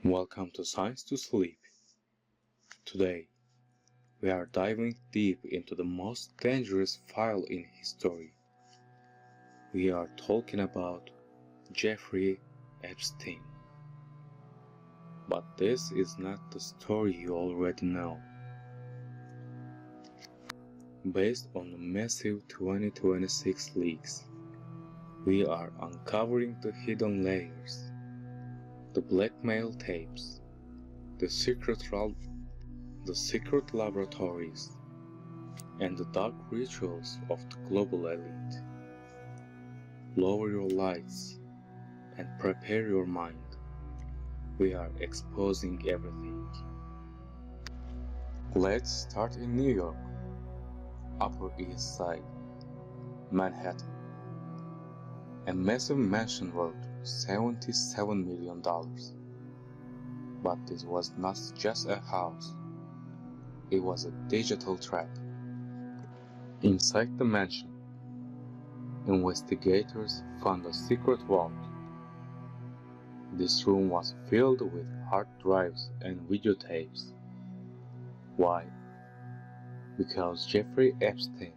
Welcome to Science to Sleep. Today, we are diving deep into the most dangerous file in history. We are talking about Jeffrey Epstein. But this is not the story you already know. Based on the massive 2026 leaks, we are uncovering the hidden layers, the blackmail tapes, the secret laboratories, and the dark rituals of the global elite. Lower your lights and prepare your mind. We are exposing everything. Let's start in New York, Upper East Side, Manhattan. A massive mansion worth $77 million. But this was not just a house, it was a digital trap. Inside the mansion, investigators found a secret vault. This room was filled with hard drives and videotapes. Why? Because Jeffrey Epstein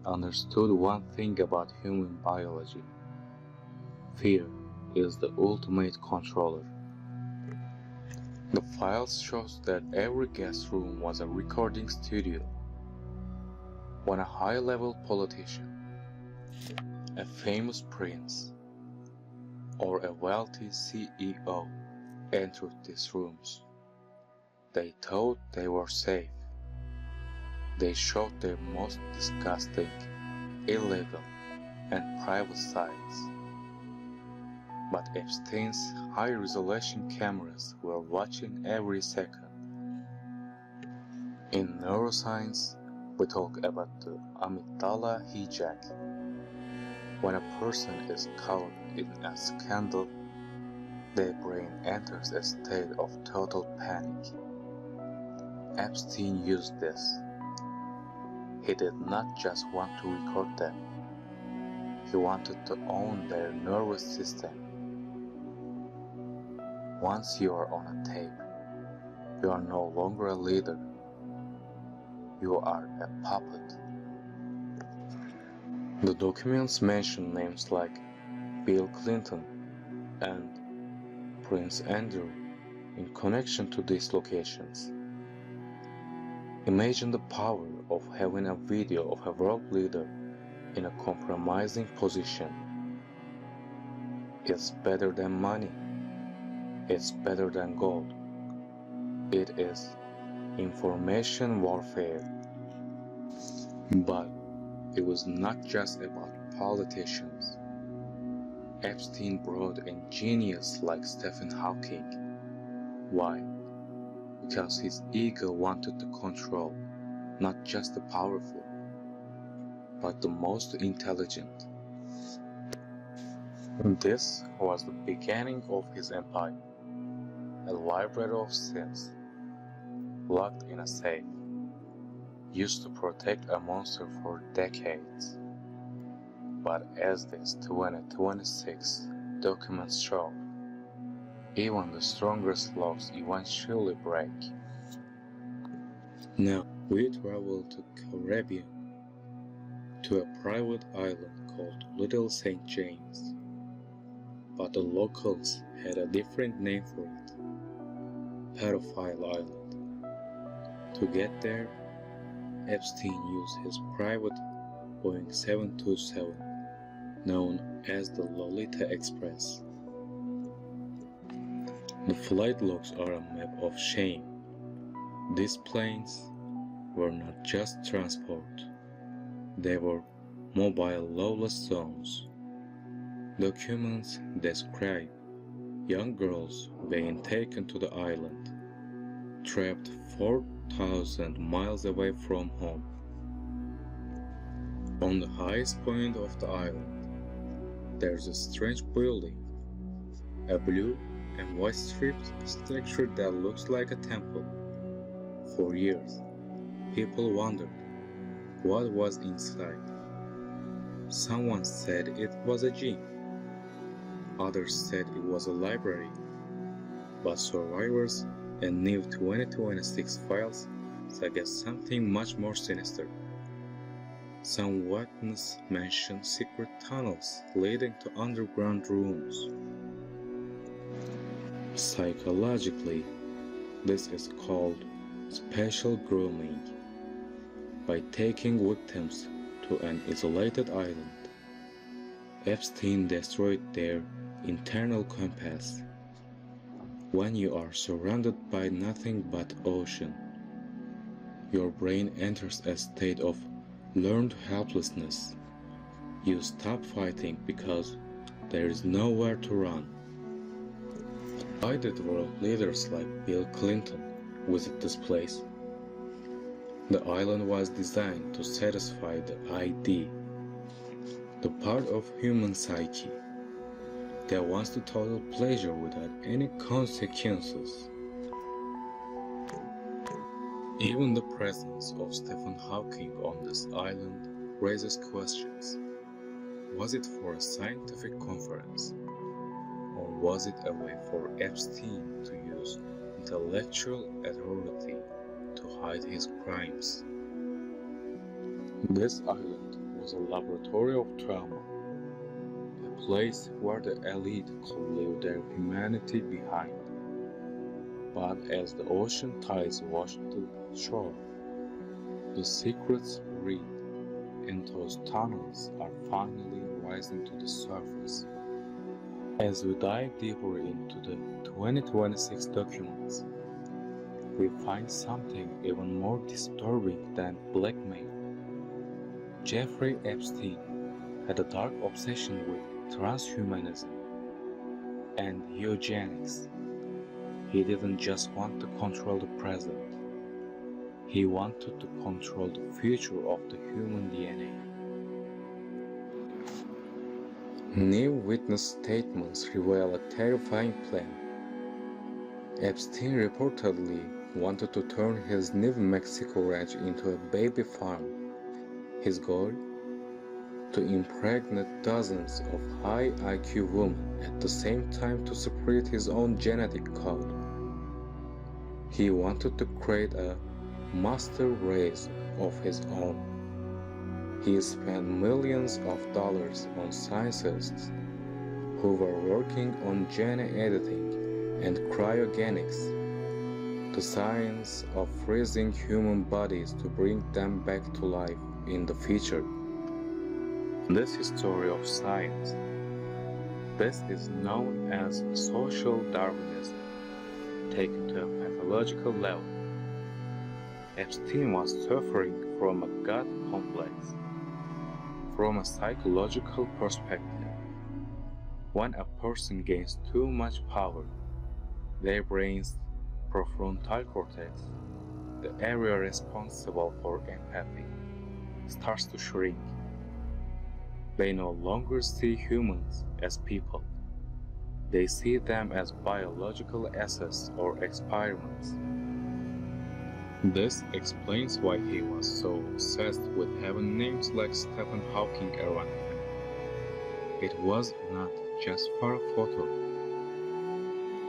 understood one thing about human biology. Fear is the ultimate controller. The files shows that every guest room was a recording studio. When a high-level politician, a famous prince, or a wealthy CEO entered these rooms, they thought they were safe. They showed their most disgusting, illegal, and private sides. But Epstein's high-resolution cameras were watching every second. In neuroscience, we talk about the amygdala hijack. When a person is caught in a scandal, their brain enters a state of total panic. Epstein used this. He did not just want to record them. He wanted to own their nervous system. Once you are on a tape, you are no longer a leader. You are a puppet. The documents mention names like Bill Clinton and Prince Andrew in connection to these locations. Imagine the power of having a video of a world leader in a compromising position. It's better than money. It's better than gold. It is information warfare. But it was not just about politicians. Epstein brought in geniuses like Stephen Hawking. Why? Because his ego wanted to control not just the powerful, but the most intelligent. This was the beginning of his empire, a library of sins, locked in a safe, used to protect a monster for decades. But as these 2026 documents show, even the strongest locks eventually break. Now we travel to Caribbean, to a private island called Little St. James. But the locals had a different name for it, Pedophile Island. To get there, Epstein used his private Boeing 727, known as the Lolita Express. The flight logs are a map of shame. These planes were not just transport, they were mobile lawless zones. Documents describe young girls being taken to the island, trapped 4,000 miles away from home. On the highest point of the island, there's a strange building, a blue and white striped structure that looks like a temple. For years, people wondered what was inside. Someone said it was a gym. Others said it was a library. but survivors and new 2026 files suggest something much more sinister. Some witnesses mention secret tunnels leading to underground rooms. Psychologically, this is called spatial grooming. By taking victims to an isolated island, Epstein destroyed their internal compass. When you are surrounded by nothing but ocean, your brain enters a state of learned helplessness. You stop fighting because there is nowhere to run. Why did world leaders like Bill Clinton visit this place? The island was designed to satisfy the ID, the part of human psyche that wants the total pleasure without any consequences. Even the presence of Stephen Hawking on this island raises questions. Was it for a scientific conference? Or was it a way for Epstein to use intellectual authority to hide his crimes? This island was a laboratory of trauma, a place where the elite could leave their humanity behind. But as the ocean tides washed the shore, the secrets read, and those tunnels are finally rising to the surface. As we dive deeper into the 2026 documents, we find something even more disturbing than blackmail. Jeffrey Epstein had a dark obsession with transhumanism and eugenics. He didn't just want to control the present, he wanted to control the future of the human DNA. New witness statements reveal a terrifying plan. Epstein reportedly wanted to turn his New Mexico ranch into a baby farm. His goal? To impregnate dozens of high IQ women at the same time to spread his own genetic code. He wanted to create a master race of his own. He spent millions of dollars on scientists who were working on gene editing and cryogenics, the science of freezing human bodies to bring them back to life in the future. This history of science, this is known as social Darwinism, taken to a pathological level. Epstein was suffering from a God complex. From a psychological perspective, when a person gains too much power, their brain's prefrontal cortex, the area responsible for empathy, starts to shrink. They no longer see humans as people. They see them as biological assets or experiments. This explains why he was so obsessed with having names like Stephen Hawking around him. It was not just for a photo.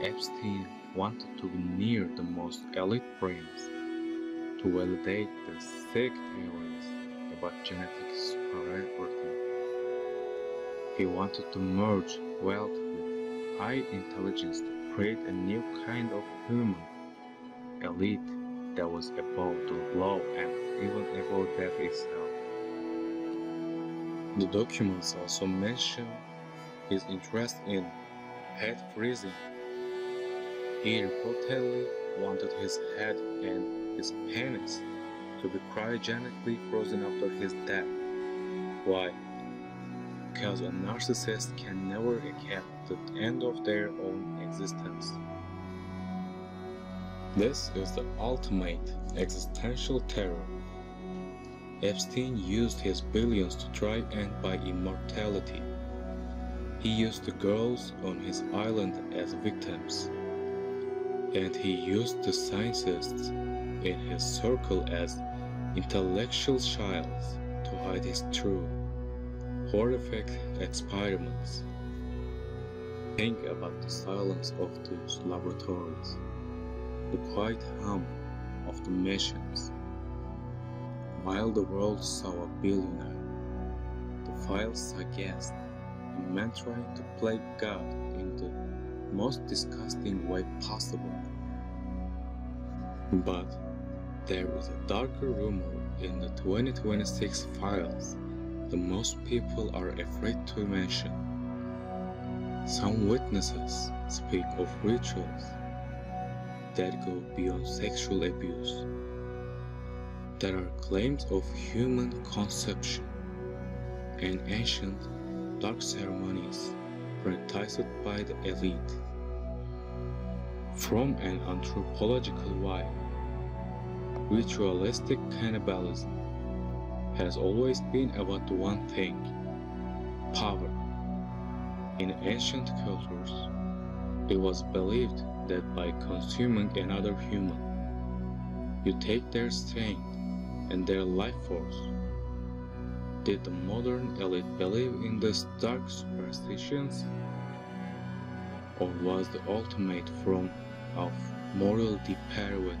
Epstein wanted to be near the most elite brains to validate the sick theories about genetic superiority. He wanted to merge wealth with high intelligence to create a new kind of human elite that was above the law and even above death itself. The documents also mention his interest in head freezing. He reportedly wanted his head and his penis to be cryogenically frozen after his death. Why? Because a narcissist can never accept the end of their own existence. This is the ultimate existential terror. Epstein used his billions to try and buy immortality. He used the girls on his island as victims, and he used the scientists in his circle as intellectual shields to hide his true, horrific experiments. Think about the silence of those laboratories, the quiet hum of the machines. While the world saw a billionaire, the files suggest a man trying to play God in the most disgusting way possible. But there is a darker rumor in the 2026 files that most people are afraid to mention. Some witnesses speak of rituals that go beyond sexual abuse. There are claims of human conception and ancient dark ceremonies practiced by the elite. From an anthropological why, ritualistic cannibalism has always been about one thing: power. In ancient cultures, it was believed that by consuming another human, you take their strength and their life force. Did the modern elite believe in these dark superstitions? Or was the ultimate form of moral depravity?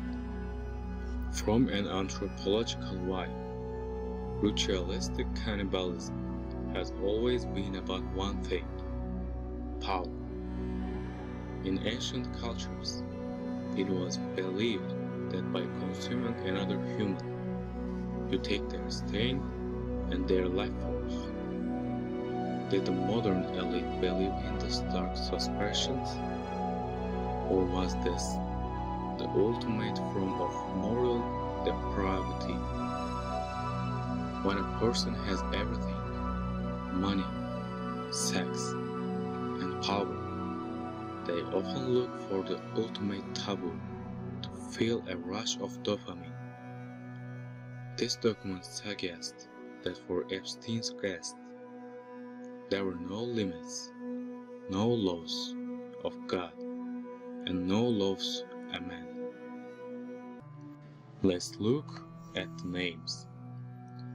From an anthropological why, ritualistic cannibalism has always been about one thing: power. In ancient cultures, it was believed that by consuming another human, you take their strength and their life force. Did the modern elite believe in these dark superstitions? Or was this the ultimate form of moral depravity? When a person has everything, money, sex, and power, they often look for the ultimate taboo to feel a rush of dopamine. This document suggests that for Epstein's guests, there were no limits, no laws of God, and no laws of man. Let's look at the names.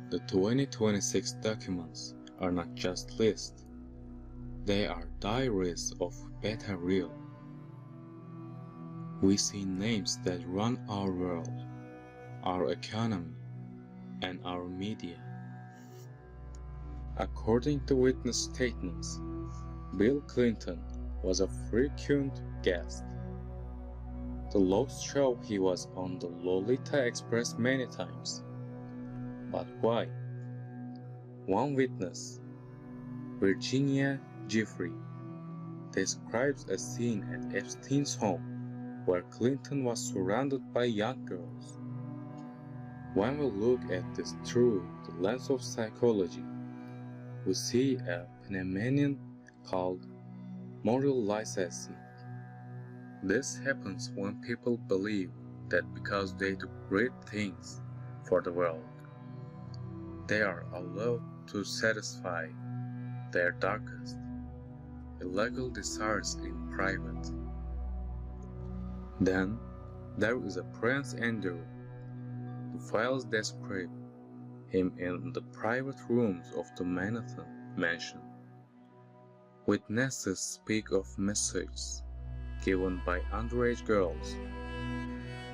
The 2026 documents are not just lists, they are diaries of beta real. We see names that run our world, our economy, and our media. According to witness statements, Bill Clinton was a frequent guest. The logs show he was on the Lolita Express many times. But why? One witness, Virginia Jeffrey, describes a scene at Epstein's home where Clinton was surrounded by young girls. When we look at this through the lens of psychology, we see a phenomenon called moral licensing. This happens when people believe that because they do great things for the world, they are allowed to satisfy their darkest, illegal desires in private. Then there is a Prince Andrew. The files describe him in the private rooms of the Manhattan mansion. Witnesses speak of messages given by underage girls,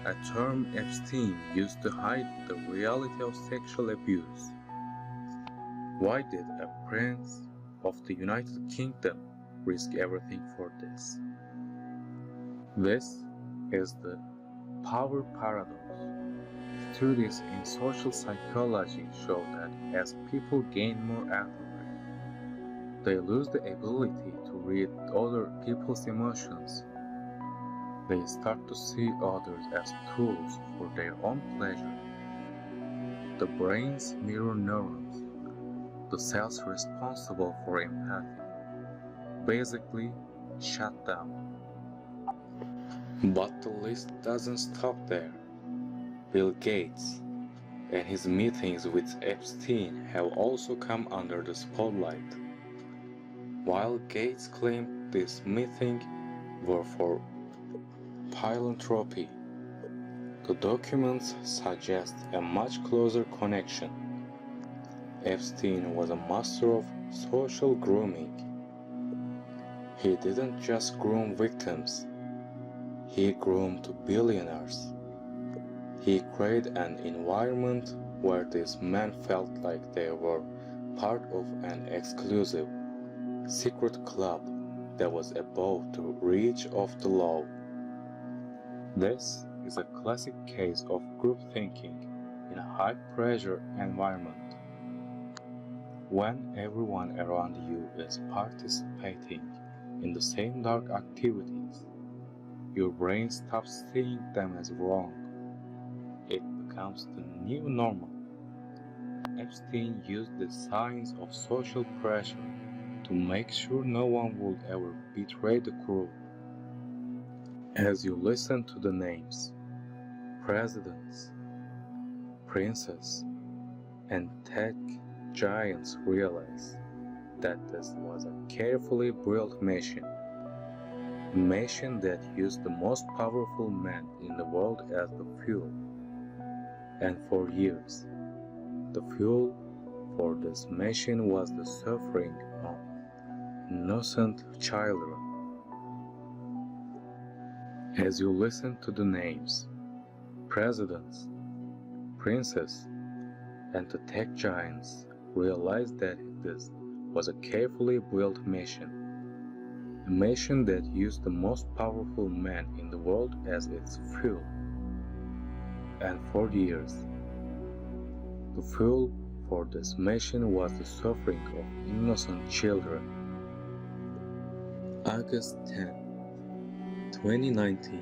a term Epstein used to hide the reality of sexual abuse. Why did a prince of the United Kingdom risk everything for this? This is the power paradox. Studies in social psychology show that as people gain more authority, they lose the ability to read other people's emotions. They start to see others as tools for their own pleasure. The brain's mirror neurons, the cells responsible for empathy, basically shut down. But the list doesn't stop there. Bill Gates and his meetings with Epstein have also come under the spotlight. While Gates claimed these meetings were for philanthropy, the documents suggest a much closer connection. Epstein was a master of social grooming. He didn't just groom victims, he groomed billionaires. He created an environment where these men felt like they were part of an exclusive, secret club that was above the reach of the law. This is a classic case of group thinking in a high-pressure environment. When everyone around you is participating in the same dark activities, your brain stops seeing them as wrong. It becomes the new normal. Epstein used the signs of social pressure to make sure no one would ever betray the crew. As you listen to the names, presidents, princes, and tech giants realize that this was a carefully built machine. A machine that used the most powerful man in the world as the fuel. And for years, the fuel for this machine was the suffering of innocent children. As you listen to the names, presidents, princes, and the tech giants, realize that this was a carefully built machine. A machine that used the most powerful man in the world as its fuel. And for years, the fuel for this machine was the suffering of innocent children. August 10, 2019,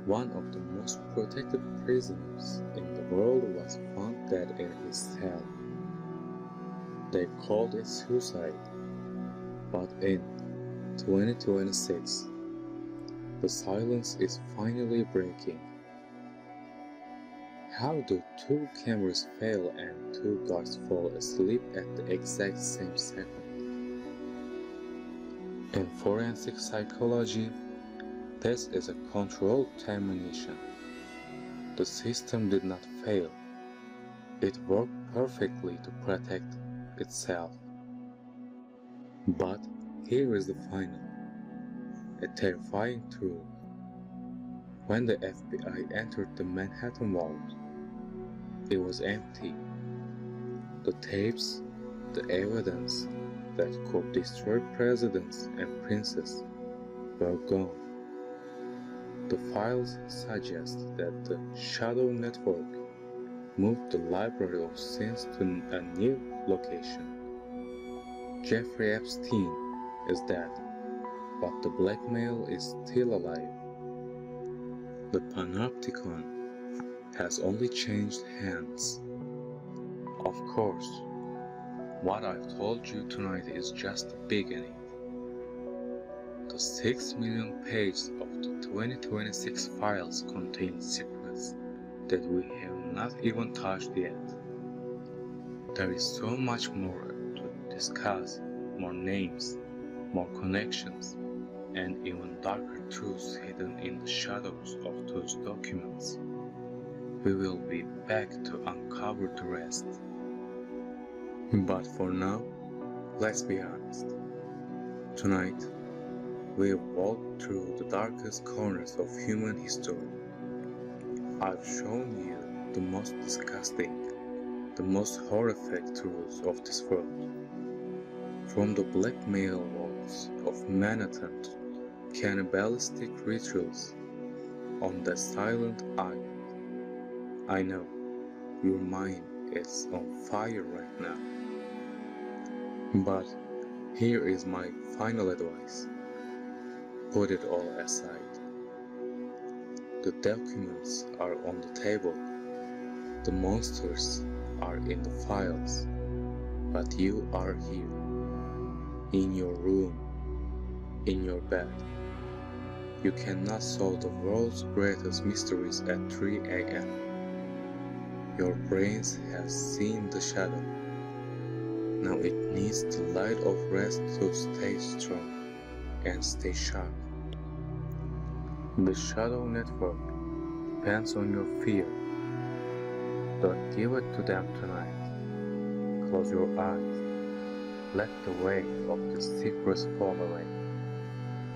one of the most protected prisoners in the world was found dead in his cell. They called it suicide, but in 2026, the silence is finally breaking. How do two cameras fail and two guards fall asleep at the exact same second? In forensic psychology, this is a controlled termination. The system did not fail. It worked perfectly to protect itself. But here is the final, a terrifying truth. When the FBI entered the Manhattan vault, it was empty. The tapes, the evidence that could destroy presidents and princes were gone. The files suggest that the Shadow Network moved the library of sins to a new location. Jeffrey Epstein is dead, but the Blackmail is still alive. The Panopticon has only changed hands. Of course, what I've told you tonight is just the beginning. The 6 million pages of the 2026 files contain secrets that we have not even touched yet. There is so much more to discuss, more names, more connections, and even darker truths hidden in the shadows of those documents. We will be back to uncover the rest. But for now, let's be honest. Tonight, we have walked through the darkest corners of human history. I've shown you the most disgusting, the most horrific truths of this world. From the blackmail walls of Manhattan to cannibalistic rituals on the silent island. I know your mind is on fire right now. But here is my final advice. Put it all aside. The documents are on the table. The monsters are in the files. But you are here. In your room. In your bed. You cannot solve the world's greatest mysteries at 3 a.m. Your brains have seen the shadow. Now it needs the light of rest to stay strong and stay sharp. The Shadow Network depends on your fear. Don't give it to them tonight. Close your eyes. Let the weight of the secrets fall away.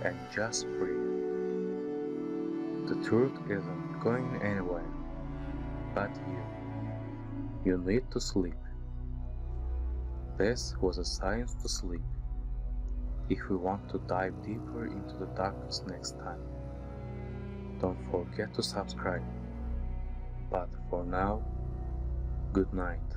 and just breathe. The truth isn't going anywhere, but you need to sleep. This was a science to sleep. If we want to dive deeper into the darkness next time, don't forget to subscribe. But for now, good night.